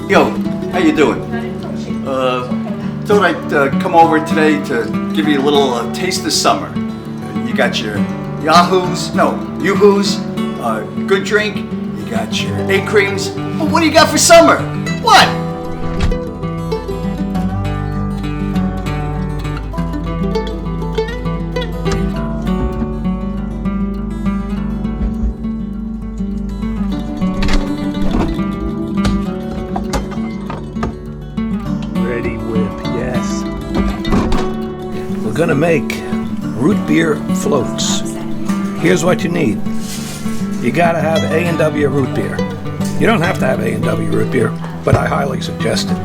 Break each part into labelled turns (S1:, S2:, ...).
S1: Yo, how you doing? Thought I'd come over today to give you a little taste of summer. You got your Yoo-hoos, good drink, you got your 8 creams. Well, what do you got for summer? What?
S2: Ready whip, yes. We're gonna make root beer floats. Here's what you need. You gotta have A&W root beer. You don't have to have A&W root beer, but I highly suggest it.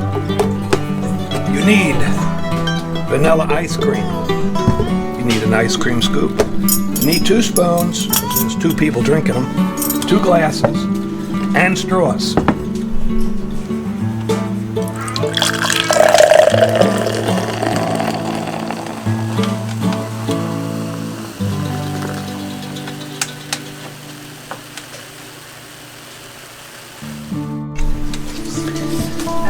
S2: You need vanilla ice cream. You need an ice cream scoop. You need 2 spoons, because there's 2 people drinking them, 2 glasses, and straws.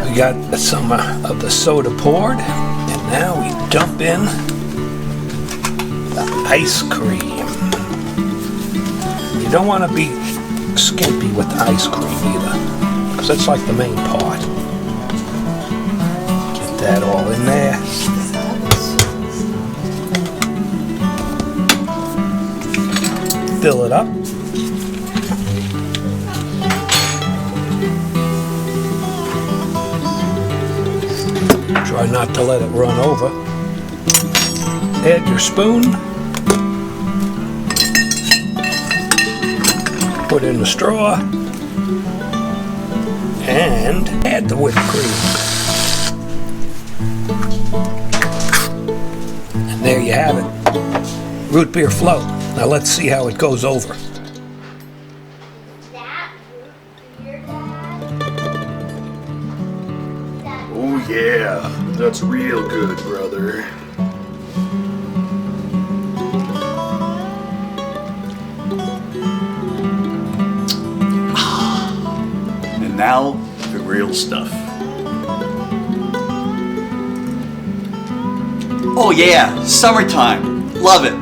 S2: We got some of the soda poured, and now we dump in the ice cream. You don't want to be skimpy with the ice cream either, because that's like the main part. Get that all in there. Fill it up. Try not to let it run over. Add your spoon. Put in the straw. And add the whipped cream. And there you have it. Root beer float. Now let's see how it goes over.
S1: Oh yeah, that's real good, brother. And now, the real stuff. Oh yeah, summertime. Love it.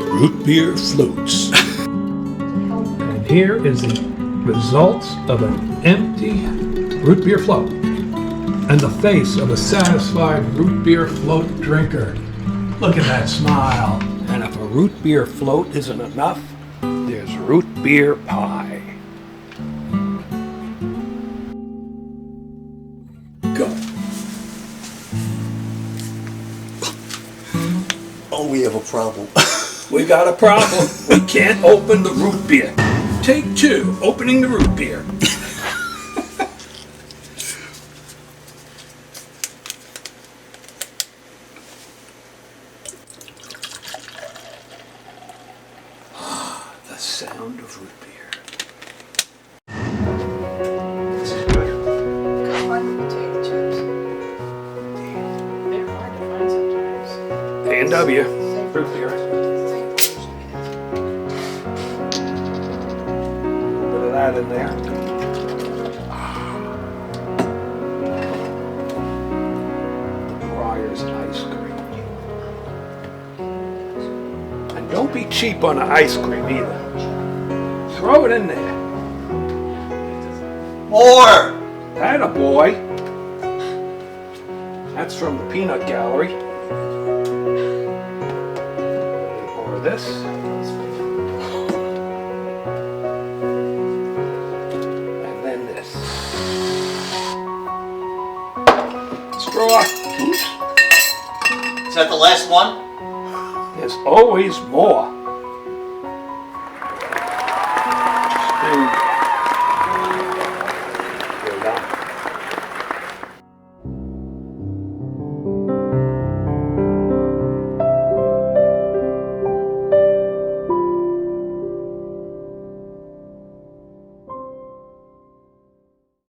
S2: Root beer floats. And here is the results of an empty root beer float. And the face of a satisfied root beer float drinker. Look at that smile. And if a root beer float isn't enough, there's root beer pie. Go.
S1: Oh, we have a problem.
S2: We got a problem. We can't open the root beer. Take 2, opening the root beer. The sound of root beer.
S1: This is good.
S3: How hard would you take the chips? They're hard to find sometimes.
S2: A&W root beer. Bit of that in there. The Breyer's ice cream. And don't be cheap on the ice cream either. Throw it in there.
S1: More!
S2: That a boy. That's from the peanut gallery. Or this. And then this. Straw. Oops.
S1: Is that the last one?
S2: There's always more.